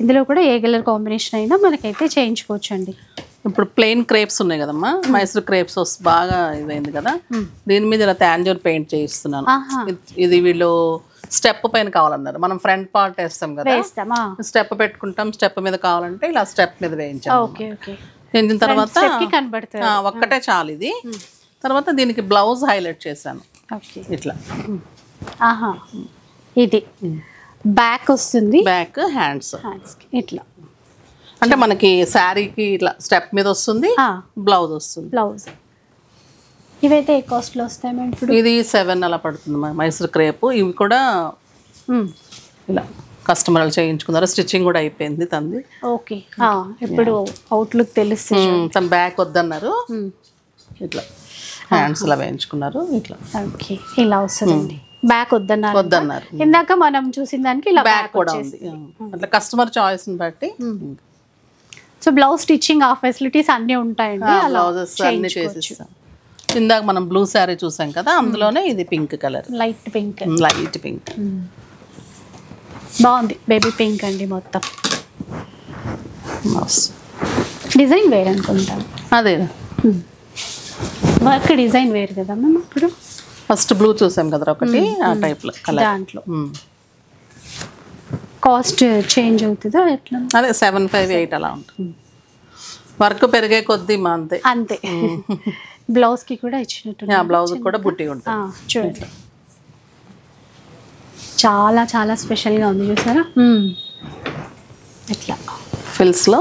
A: ఇందులో కూడా ఏ కలర్ కాంబినేషన్ అయినా మనకైతే చేయించుకోవచ్చు అండి.
B: ఇప్పుడు ప్లెయిన్ క్రేప్స్ ఉన్నాయి కదమ్మా, మైసూర్ క్రేప్స్ బాగా ఇదైంది కదా, దీని మీద ఇలా తాంజూర్ పెయింట్ చేయిస్తున్నాను. ఇది వీళ్ళు స్టెప్ పైన కావాలన్నారు. మనం ఫ్రంట్ పార్ట్ వేస్తాం కదా, స్టెప్ పెట్టుకుంటాం. స్టెప్ మీద కావాలంటే ఇలా స్టెప్ మీద వేయించాం. వేయించిన తర్వాత ఒక్కటే చాలు ఇది. తర్వాత దీనికి బ్లౌజ్ హైలైట్ చేశాను ఇట్లా.
A: ఇది బ్యాక్ వస్తుంది,
B: బ్యాక్ హ్యాండ్స్
A: ఇట్లా.
B: అంటే మనకి శారీకి ఇట్లా స్టెప్ మీద వస్తుంది, బ్లౌజ్ వస్తుంది.
A: బ్లౌజ్ ఇవైతే ఏ కాస్ట్ లో వస్తాయి మేడం? ఇప్పుడు
B: ఇది 7 అలా పడుతుంది మైసూర్ క్రేప్. ఇవి కూడా ఇలా కస్టమర్లు చేయించుకున్నారు. స్టిచ్చింగ్ కూడా అయిపోయింది తంది.
A: ఓకే, ఇప్పుడు అవుట్లుక్ తెలుస్తుంది.
B: తన బ్యాక్ వద్దన్నారు, ఇట్లా హ్యాండ్స్ ఇలా వేయించుకున్నారు ఇట్లా.
A: ఓకే, ఇలా వస్తుందండి. బ్యాక్ వద్దన్నారు. ఇందాక మనం చూసిన దానికి ఇలా
B: బ్యాక్ కూడా ఉంది. అట్లా కస్టమర్ చాయిస్ ని బట్టి.
A: సో బ్లౌజ్ స్టిచ్చింగ్ ఆ ఫెసిలిటీస్ అన్నీ ఉంటాయండి.
B: బ్లౌజెస్ అన్ని చేసిస్తాం. ఇందాక మనం బ్లూ శారీ చూసాం కదా, అందులోనే ఇది పింక్ కలర్,
A: లైట్ పింక్. బాగుంది. బేబీ పింక్ అండి మొత్తం. డిజైన్ వేరు అనుకుంటాను.
B: అదే
A: వర్క్ డిజైన్ వేరు కదా మేము. ఇప్పుడు
B: ఫస్ట్ బ్లూ చూసాం కదా ఒకటి, ఆ టైప్ లో కలర్.
A: దాంట్లో కాస్ట్ చేంజ్ అవుతుందా ఎట్లా?
B: అదే 7,500 అలా ఉంటుంది. వర్క్ పెరిగే కొద్దీ మా అంతే.
A: బ్లౌజ్ కి కూడా ఇచ్చినట్టు.
B: బ్లౌజ్ కూడా బుట్టి ఉంటుంది
A: చూడండి. చాలా చాలా స్పెషల్ గా ఉంది చూసారా. ఇట్లా
B: ఫిల్స్ లో.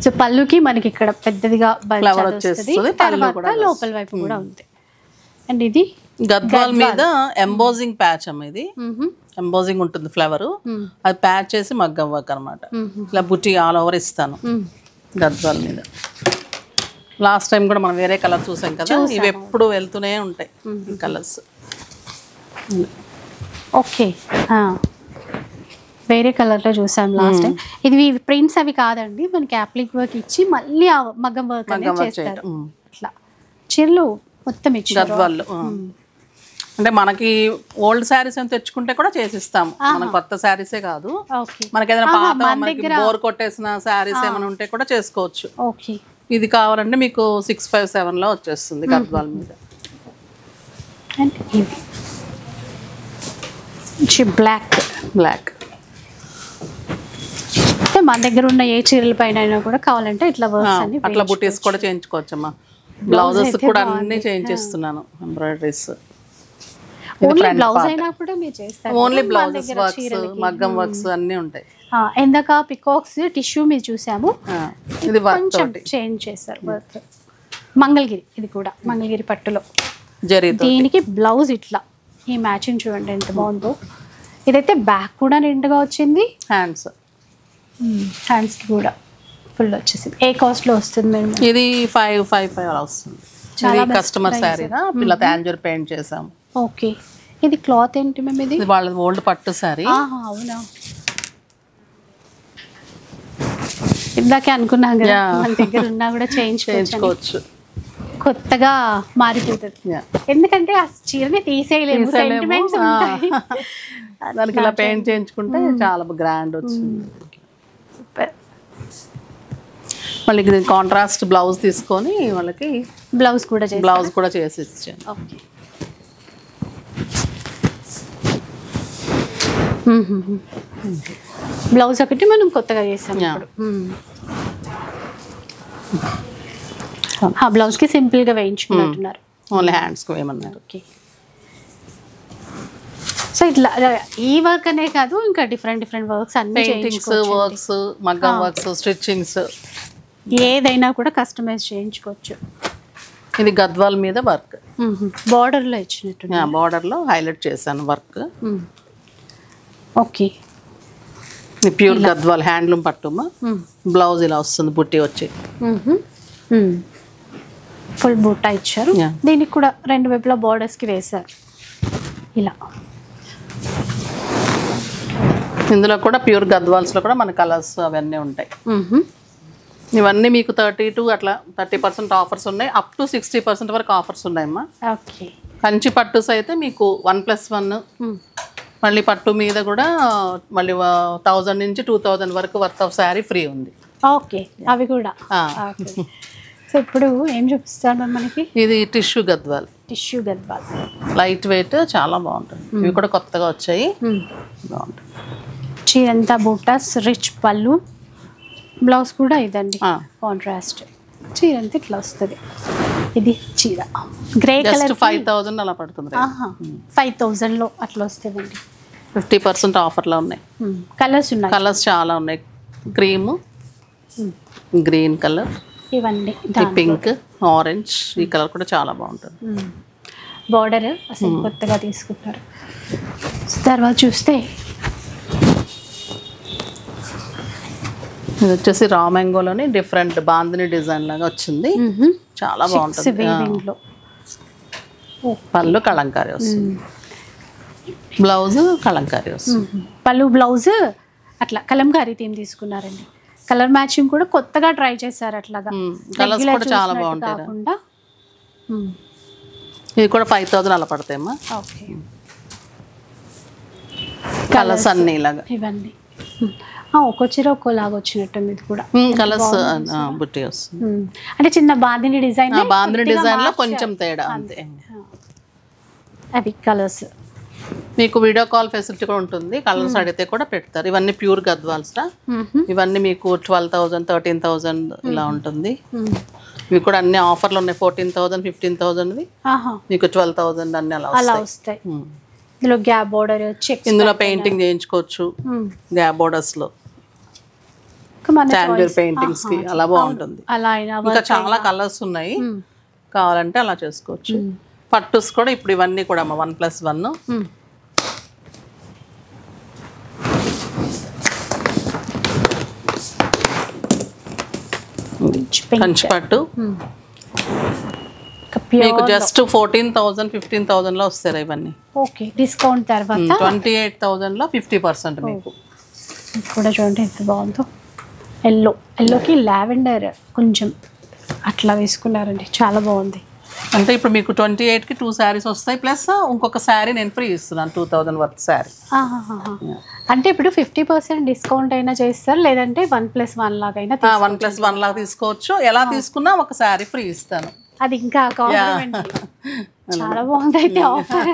A: సో పళ్ళుకి మనకి ఇక్కడ పెద్దదిగా ఫ్లవర్ వచ్చేస్తుంది. తర్వాత లోపల వైపు కూడా ఉంది. అండ్ ఇది
B: గద్వాల్ మీద ఎంబోజింగ్ ప్యాచ్ అమ్మ. ఇది ఎంబోజింగ్ ఉంటుంది ఫ్లవర్, అది ప్యాచ్ చేసి మగ్గం వర్క్ అనమాట. ఇలా బుట్టి ఆల్ ఓవర్ ఇస్తాను గద్వాల్ మీద. లాస్ట్ టైం కూడా మనం వేరే కలర్ చూసాం కదా, ఇవి ఎప్పుడు వెళ్తూనే ఉంటాయి కలర్స్.
A: ఓకే, వేరే కలర్ లో చూసాం లాస్ట్ టైం. ఇది ప్రింట్స్ అవి కాదండి, మనకి అప్లిక్ వర్క్ ఇచ్చి మళ్ళీ ఆ మగ్గం వర్క్ చేస్తారు. ఇట్లా చీరలు మొత్తం ఇచ్చి
B: గద్వాల్లో. అంటే మనకి ఓల్డ్ శారీస్ అని తెచ్చుకుంటే కూడా చేసిస్తాము. మన కొత్త శారీసే కాదు, మనకి ఏదైనా పాత బోర్ కొట్టేసిన శారీస్ ఏమైనా ఉంటే కూడా చేసుకోవచ్చు. ఇది కావాలంటే మీకు 657 లో వచ్చేస్తుంది గద్వాల్ మీద. బ్లాక్
A: మన దగ్గర ఉన్న ఏ చీరల పైన కూడా కావాలంటే ఇట్లా
B: అట్లా బుటీస్ కూడా చేయించుకోవచ్చమ్మా. బ్లౌజెస్ కూడా అన్ని చేయించేస్తున్నాను, ఎంబ్రాయిడరీస్. ఓన్లీ బ్లౌజెస్ వర్క్స్, మగ్గం వర్క్స్ అన్ని ఉంటాయి.
A: ఎందాక పికాక్స్ టిష్యూ మీద చూసాము,
B: ఇది
A: కొంచెం చేంజ్ చేశారు వర్క్. మంగళగిరి, ఇది కూడా మంగళగిరి పట్టులో.
B: జరీ,
A: దీనికి బ్లౌజ్ ఇట్లా ఈ మ్యాచింగ్ చూడండి ఎంత బాగుందో. ఇదైతే బ్యాక్ కూడా నిండుగా వచ్చింది, హ్యాండ్స్కి కూడా ఫుల్ వచ్చేసింది. ఏ కాస్ట్లో వస్తుంది మేడం?
B: ఇది 555 అలా వస్తుంది. చాలా కస్టమర్ శారీనా, ఇలా తాంజూర్ పెయింట్ చేసాం.
A: ఓకే, ఇది క్లాత్ ఏంటి మేము? ఇది
B: వాళ్ళ ఓల్డ్ పట్టు శారీ.
A: అవునా, ఇందాకే అనుకున్నాం కదా మన దగ్గర ఉన్నా కూడా చేయించుకోవచ్చు, కొత్తగా మారిపోతుంది. ఎందుకంటే ఆ చీరని తీసేయలేము, సెంటిమెంట్స్ ఉంటాయి.
B: దానికి ఇలా పెయింట్ చేయించుకుంటే చాలా గ్రాండ్ వచ్చింది.
A: సూపర్.
B: మళ్ళీ కాంట్రాస్ట్ బ్లౌజ్ తీసుకొని వాళ్ళకి
A: బ్లౌజ్ కూడా
B: చేసి ఇచ్చాను.
A: ఓకే. బ్లౌజ్ ఒకటి మనం కొత్తగా చేసాం. ఆ బ్లౌజ్కి సింపుల్గా వేయించుకున్నట్టున్నారు,
B: ఓన్లీ హ్యాండ్స్కి వేయమన్నారు.
A: ఓకే. సో ఇట్లా ఈ వర్క్ అనే కాదు, ఇంకా డిఫరెంట్ వర్క్స్ అన్ని,
B: పెయింటింగ్స్ వర్క్స్, మగ్గం వర్క్స్, స్టిచ్చింగ్స్,
A: ఏదైనా కూడా కస్టమైజ్ చేయించుకోవచ్చు.
B: ఇది గద్వాల్ మీద వర్క్,
A: బార్డర్లో ఇచ్చినట్టు,
B: బార్డర్లో హైలైట్ చేశాను work.
A: Okay,
B: pure Gadwal handloom పట్టుమా. బ్లౌజ్ ఇలా వస్తుంది, బుట్టి వచ్చి
A: ఫుల్ బూటా ఇచ్చారు. దీనికి కూడా రెండు వైపులా బార్డర్స్కి వేశారు ఇలా.
B: ఇందులో కూడా ప్యూర్ గద్వాల్స్లో కూడా మన కలర్స్ అవన్నీ ఉంటాయి. ఇవన్నీ మీకు 32 అట్లా 30% ఆఫర్స్ ఉన్నాయి, అప్ టు 60% వరకు ఆఫర్స్ ఉన్నాయమ్మా.
A: ఓకే.
B: కంచి పట్టుస్ అయితే మీకు 1+1, మళ్ళీ పట్టు మీద కూడా మళ్ళీ 1000 నుంచి 2000 వరకు వర్త్ ఆఫ్ శారీ ఫ్రీ ఉంది.
A: ఓకే, అవి కూడా. సో ఇప్పుడు ఏం చూపిస్తాను మనకి?
B: ఇది టిష్యూ గద్వాల్. లైట్ వెయిట్, చాలా బాగుంటుంది. ఇవి కూడా కొత్తగా వచ్చాయి, బాగుంటుంది.
A: చీరంతా బూటాస్, రిచ్ పళ్ళు, బ్లౌజ్ కూడా ఇదండి కాంట్రాస్ట్. చీరంతా ఇట్లా వస్తుంది. ఇది చీర గ్రే కలర్,
B: 5000 అలా పడుతుంది.
A: 5000లో అట్లా వస్తుందండి.
B: 50% ఆఫర్లో ఉన్నాయి. కలర్స్ చాలా ఉన్నాయి. క్రీమ్, గ్రీన్ కలర్,
A: ఇవన్నీ
B: పింక్, ఆరెంజ్, ఈ కలర్ కూడా చాలా బాగుంటుంది.
A: బార్డర్ అసలు కొత్తగా తీసుకుంటారు. తర్వాత చూస్తే
B: ఇది వచ్చేసి రా మ్యాంగోలోని డిఫరెంట్ బాందిని డిజైన్ లాగా వచ్చింది, చాలా బాగుంటుంది. పళ్ళు కలంకారీ వస్తుంది, బ్లౌజ్ కలంకారీ వస్తుంది.
A: పళ్ళు బ్లౌజ్ అట్లా కలంకారీ థీమ్ తీసుకున్నారండి. కలర్ మ్యాచింగ్ కూడా కొత్తగా ట్రై చేశారు. అట్లాగా
B: కలర్స్ కూడా చాలా బాగుంటాయి. ఇది కూడా 5000 అలా పడతాయమ్మా.
A: ఓకే,
B: కలర్స్ అన్ని ఇలాగా,
A: ఇవన్నీ ఒక్కో చీర ఒక్కోలాగా వచ్చినట్టుంది. ఇది కూడా
B: కలర్స్ బుట్టి వస్తుంది.
A: అంటే చిన్న బాందిని డిజైన్,
B: బాందిని డిజైన్ లో కొంచెం తేడా అంతే.
A: అవి కలర్స్
B: మీకు వీడియో కాల్ ఫెసిలిటీ కూడా ఉంటుంది, కలర్స్ అడిగితే కూడా పెడతారు. ఇవన్నీ ప్యూర్ గద్వాల్స్. ఇవన్నీ మీకు 12,000 13,000 ఇలా ఉంటుంది. ఇవి కూడా అన్ని ఆఫర్లు ఉన్నాయి. 14,000 15,000 మీకు 12,000 అన్ని అలా
A: వస్తాయి. ఇందులో గ్యాప్ బోర్డర్,
B: ఇందులో పెయింటింగ్ చేయించుకోవచ్చు. గ్యాప్ బోర్డర్స్ లో తాంజూర్ పెయింటింగ్స్ కి అలా బాగుంటుంది. ఇంకా చాలా కలర్స్ ఉన్నాయి, కావాలంటే అలా చేసుకోవచ్చు. పట్టుస్ కూడా ఇప్పుడు ఇవన్నీ కూడా 1+1. కంచి పట్టు మీకు జస్ట్ 14,000 15,000 లో వస్తాయి ఇవన్నీ.
A: ఓకే, డిస్కౌంట్ తర్వాత
B: 28,000 లో 50% మీకు.
A: కూడా చూడండి ఎంత బాగుందో. ఎల్లోకి లావెండర్ కొంచెం అట్లా వేసుకున్నారండి, చాలా బాగుంది.
B: అంటే ఇప్పుడు మీకు 28కి 2 శారీస్ వస్తాయి, ప్లస్ ఇంకొక శారీ నేను ఫ్రీ ఇస్తున్నాను 2000 వర్త్ శారీ.
A: అంటే ఇప్పుడు 50% డిస్కౌంట్ అయినా చేస్తారు, లేదంటే 1+1 లాగైనా
B: 1+1 లాగా తీసుకోవచ్చు. ఎలా తీసుకున్నా ఒక శారీ ఫ్రీ ఇస్తాను.
A: అది ఇంకా చాలా బాగుంది అయితే ఆఫర్.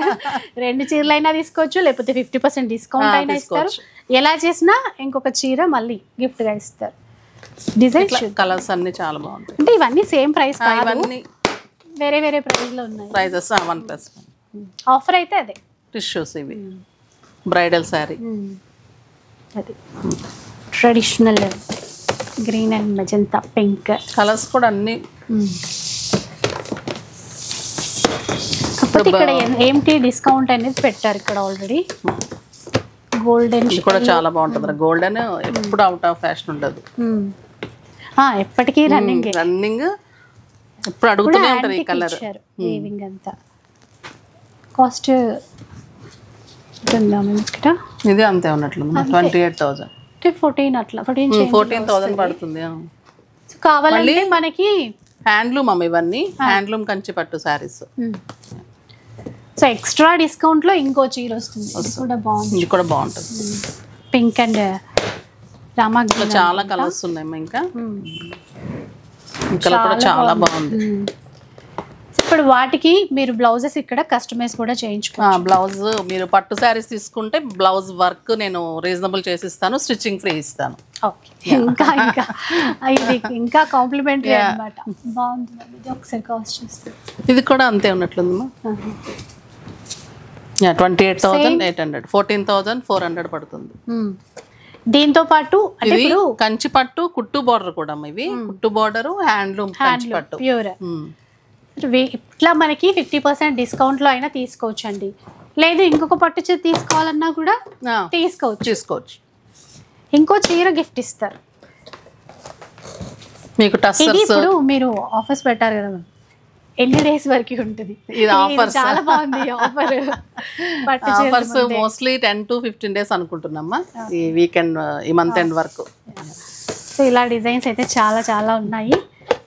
A: 2 చీరలైనా తీసుకోవచ్చు, లేకపోతే 50% డిస్కౌంట్ అయినా ఇస్తారు. ఎలా చేసినా ఇంకొక చీర మళ్ళీ గిఫ్ట్ గా ఇస్తారు. డిజైన్
B: కలర్స్ అన్ని చాలా బాగుంటాయి.
A: అంటే ఇవన్నీ సేమ్ ప్రైస్ కాదు,
B: ఇవన్నీ
A: వేరే వేరే ప్రైస్ లో ఉన్నాయి.
B: ప్రైజెస్ 1+1
A: ఆఫర్ అయితే అదే.
B: టిష్యూస్ ఇవి బ్రైడల్ శారీ,
A: అది traditional green and magenta pink
B: colours కూడా అన్ని.
A: కాకపోతే ఇక్కడ ఏంటి డిస్కౌంట్ అనేది పెట్టారు ఇక్కడ ఆల్రెడీ. గోల్డెన్
B: కూడా చాలా బాగుంటుంది. గోల్డెన్ ఎప్పుడు అవుట్ ఆఫ్ ఫ్యాషన్ ఉండదు,
A: ఎప్పటికీ రన్నింగ్
B: ఎప్పుడు అడుగుతూనే ఉంటారు ఈ కలర్.
A: వీవింగ్ అంతా కాస్ట్ ఇక్కడ
B: ఇది అంతే ఉన్నట్లుంది 28,000
A: 14 అట్లా
B: 14,000 పడుతుంది.
A: కావాలంటే మనకి
B: హ్యాండ్లూమ్ అమ్మ, ఇవన్నీ హ్యాండ్లూమ్ కంచి పట్టు శారీస్.
A: సో ఎక్స్ట్రా డిస్కౌంట్ లో ఇంకో చీర వస్తుంది,
B: ఇది కూడా బాగుంటుంది.
A: పింక్ అండ్ రామా
B: చాలా కలర్స్ ఉన్నాయి. ఇంకా కలర్ కూడా చాలా బాగుంది.
A: ఇప్పుడు వాటికి మీరు బ్లౌజెస్ ఇక్కడ కస్టమైజ్ కూడా చేయించుకోవచ్చు.
B: బ్లౌజ్ మీరు పట్టు శారీస్ తీసుకుంటే బ్లౌజ్ వర్క్ నేను రీజనబుల్ చేసిస్తాను, స్టిచ్చింగ్ ఫ్రీ ఇస్తాను.
A: ఇంకా ఇంకా ఇది ఇంకా కాంప్లిమెంటరీ అన్నమాట. బాగుంది. ఇది ఒకసారి కాస్ట్ చూస్తే
B: ఇది కూడా అంతే ఉన్నట్లుందమ్మా. 28,800 14,400 పడుతుంది.
A: దీంతో పాటు
B: ఇది కంచి పట్టు కుట్టు బార్డర్ కూడా ఇవి కుట్టు బార్డర్ హ్యాండ్లూమ్ కంచి పట్టు
A: ప్యూర్. ఇట్లా మనకి 50% డిస్కౌంట్ లో అయినా తీసుకోవచ్చు అండి. లేదు ఇంకొక పట్టు చీర తీసుకోవాలన్నా కూడా తీసుకోవచ్చు. ఇంకో చీర గిఫ్ట్ ఇస్తారు మీకు. ఇప్పుడు మీరు ఆఫర్స్ పెట్టారు కదా, ఎన్ని డేస్ వరకు ఉంటుంది?
B: ఇది ఆఫర్
A: చాలా బాగుంది.
B: ఆఫర్స్ మోస్ట్లీ 10 to 15 days అనుకుంటున్నామ్మా, ఈ వీకెండ్ ఈ మంత్ ఎండ్ వరకు.
A: సో ఇలా డిజైన్స్ అయితే చాలా చాలా ఉన్నాయి.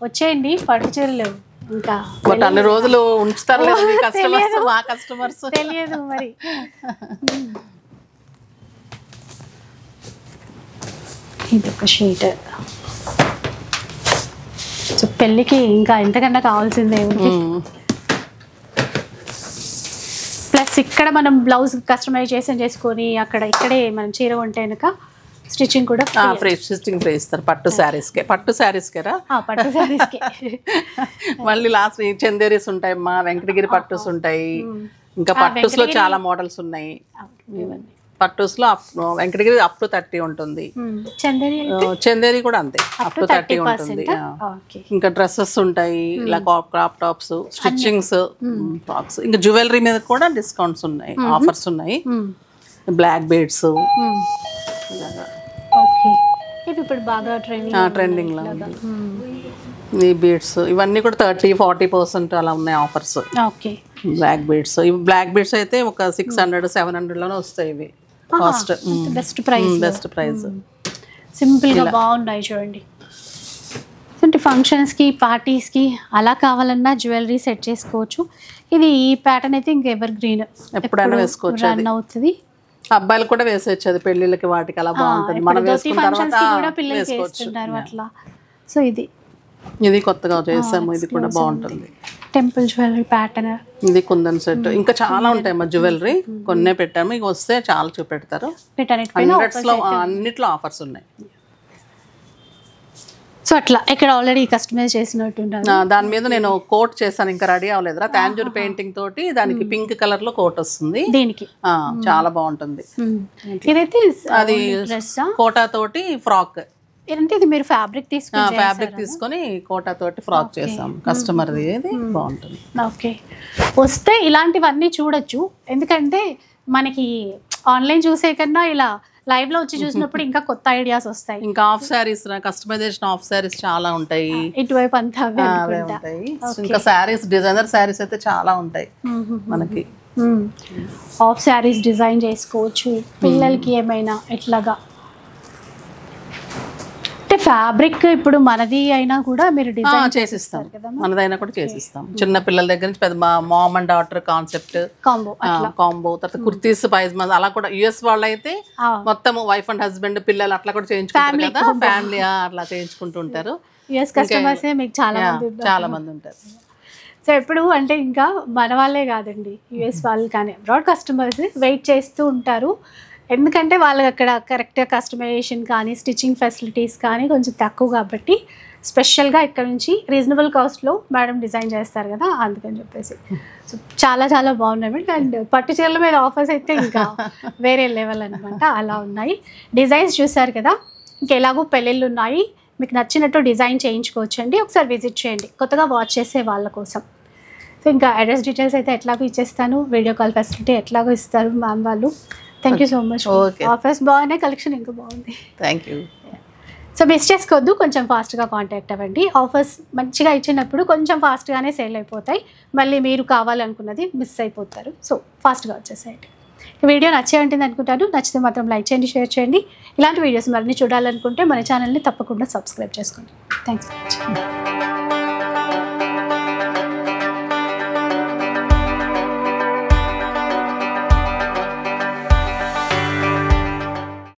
A: వచ్చేయండి పట్టు చీరలు. ఇంకా
B: బట్ అన్ని రోజులు ఉంచుతారు లేదు మీ కస్టమర్స్, మా కస్టమర్స్
A: తెలియదు మరి. ఇది ఒక షీట్. సో పెళ్ళికి ఇంకా ఎంతకన్నా కావాల్సిందే ఉంది. ప్లస్ ఇక్కడ మనం బ్లౌజ్ కస్టమైజేషన్ చేసుకొని ఇక్కడే మనం చీర కొంటే కనుక స్టిచ్చింగ్ కూడా
B: ఫ్రీ, స్టిచ్చింగ్ ఫ్రీ ఇస్తారు. పట్టు శారీస్కే పట్టు శారీస్కే మళ్ళీ లాస్ట్ చందేరీస్ ఉంటాయి అమ్మా, వెంకటగిరి పట్టుస్ ఉంటాయి. ఇంకా పట్టుస్ లో చాలా మోడల్స్ ఉన్నాయి. పట్టుస్ లో వెంకటగిరి అప్ టు 30 ఉంటుంది. చందేరి కూడా అంతే అప్ టు 30 ఉంటుంది. ఇంకా డ్రెస్సెస్ ఉంటాయి, ఇలా క్రాప్ టాప్స్, స్టిచ్చింగ్స్, ఫ్రాక్స్, ఇంకా జ్యువెలరీ మీద కూడా డిస్కౌంట్స్ ఉన్నాయి, ఆఫర్స్ ఉన్నాయి. బ్లాక్ బీడ్స్
A: ఇప్పుడు బాగా
B: ట్రెండింగ్ లో ఈ బీడ్స్ ఇవన్నీ కూడా 30-40% అలా ఉన్నాయి ఆఫర్స్. బ్లాక్ బీడ్స్, ఇవి బ్లాక్ బీడ్స్ అయితే ఒక 600-700 లోనే వస్తాయి. ఇవి కాస్ట్
A: బెస్ట్
B: ప్రైస్.
A: సింపుల్ గా బాగున్నాయి చూడండి. ఫంక్షన్స్ కి పార్టీస్ కి అలా కావాలన్నా జ్యువెలరీ సెట్ చేసుకోవచ్చు. ఇది ఈ ప్యాటర్న్ అయితే ఇంకా ఎవర్ గ్రీన్,
B: ఎప్పుడైనా వేసుకోవచ్చు,
A: రన్ అవుతుంది.
B: అబ్బాయిలు కూడా వేసేచ్చు, అది పెళ్లిళ్ళకి వాటికి అలా బాగుంటుంది. మనం వేసుకున్న
A: తర్వాత అట్లా. సో
B: ఇది కొత్తగా చేసాము, ఇది కూడా బాగుంటుంది.
A: టెంపుల్ జ్యువెలరీ ప్యాటర్న్,
B: ఇది కుందన్ సెట్, ఇంకా చాలా ఉంటాయి మా జ్యువెలరీ. కొన్నే పెట్టాము, ఇక వస్తే చాలా చూపెడతారు. అన్నిట్లో ఆఫర్స్ ఉన్నాయి.
A: సో అట్లా ఇక్కడ ఆల్రెడీ కస్టమైజ్ చేసినట్టు
B: దాని మీద నేను కోట్ చేశాను, ఇంకా రెడీ అవ్వలేదురా. తాంజూర్ పెయింటింగ్ తోటి దానికి పింక్ కలర్ లో కోట్ వస్తుంది.
A: దీనికి
B: చాలా బాగుంటుంది.
A: ఇదైతే
B: అది కోటా తోటి ఫ్రాక్.
A: ఏంటంటే ఇది మీరు ఫ్యాబ్రిక్
B: తీసుకొని కోటా తోటి ఫ్రాక్ చేసాం కస్టమర్. ఇది బాగుంటుంది.
A: ఓకే, వస్తే ఇలాంటివన్నీ చూడొచ్చు. ఎందుకంటే మనకి ఆన్లైన్ చూసే కన్నా ఇలా లైవ్ లో వచ్చి చూసినప్పుడు ఇంకా కొత్త ఐడియాస్ వస్తాయి.
B: ఇంకా of saris, customisation of saris చాలా ఉంటాయి.
A: ఇటువైపు అంతా
B: ఉంటాయి. ఇంకా సారీస్, డిజైనర్ సారీస్ అయితే చాలా ఉంటాయి మనకి.
A: ఆఫ్ సారీస్ డిజైన్ చేసుకోవచ్చు పిల్లలకి ఏమైనా ఇట్లాగా. అంటే ఫ్యాబ్రిక్ ఇప్పుడు మనది అయినా కూడా మీరు డిజైన్
B: చేసిస్తాం, మనదైనా కూడా చేసిస్తాం. చిన్న పిల్లల దగ్గర నుంచి పెద్ద mom and daughter concept combo, తర్వాత కుర్తీస్, పైజమాస్ అలా కూడా. యుఎస్ వాళ్ళు అయితే మొత్తం వైఫ్ అండ్ హస్బెండ్ పిల్లలు అట్లా కూడా చేయించుకుంటారు కదా, ఫ్యామిలీ అట్లా చేయించుకుంటూ ఉంటారు.
A: యుఎస్ కస్టమర్స్ మీకు
B: చాలా మంది ఉంటారు.
A: సో ఎప్పుడు అంటే ఇంకా మన వాళ్ళే కాదండి, యుఎస్ వాళ్ళు కానీ అబ్రాడ్ కస్టమర్స్ వెయిట్ చేస్తూ ఉంటారు. ఎందుకంటే వాళ్ళకి అక్కడ కరెక్ట్గా కస్టమైజేషన్ కానీ స్టిచ్చింగ్ ఫెసిలిటీస్ కానీ కొంచెం తక్కువ కాబట్టి స్పెషల్గా ఇక్కడ నుంచి రీజనబుల్ కాస్ట్లో మేడం డిజైన్ చేస్తారు కదా, అందుకని చెప్పేసి. సో చాలా చాలా బాగున్నాయి. అండ్ పట్టు చీరల మీద ఆఫర్స్ అయితే ఇంకా వేరే లెవెల్ అనమాట, అలా ఉన్నాయి. డిజైన్స్ చూసారు కదా, ఇంకెలాగో పెళ్ళిళ్ళు ఉన్నాయి, మీకు నచ్చినట్టు డిజైన్ చేయించుకోవచ్చండి. ఒకసారి విజిట్ చేయండి కొత్తగా వాచ్ చేసే వాళ్ళ కోసం. సో ఇంకా అడ్రస్ డీటెయిల్స్ అయితే ఎట్లాగో ఇచ్చేస్తాను, వీడియో కాల్ ఫెసిలిటీ ఎట్లాగో ఇస్తారు మ్యామ్ వాళ్ళు. Thank you so much. Offers బాగున్నాయి, కలెక్షన్ ఇంకా బాగుంది.
B: Thank you.
A: సో మిస్ చేసుకోవద్దు, కొంచెం ఫాస్ట్గా కాంటాక్ట్ అవ్వండి. ఆఫర్స్ మంచిగా ఇచ్చినప్పుడు కొంచెం ఫాస్ట్గానే సేల్ అయిపోతాయి, మళ్ళీ మీరు కావాలనుకున్నది మిస్ అయిపోతారు. సో ఫాస్ట్గా వచ్చేసేయండి. వీడియో నచ్చే ఉంటుంది అనుకుంటాను. నచ్చితే మాత్రం లైక్ చేయండి, షేర్ చేయండి. ఇలాంటి వీడియోస్ మరిన్ని చూడాలనుకుంటే మన ఛానల్ని తప్పకుండా సబ్స్క్రైబ్ చేసుకోండి. Thanks for watching.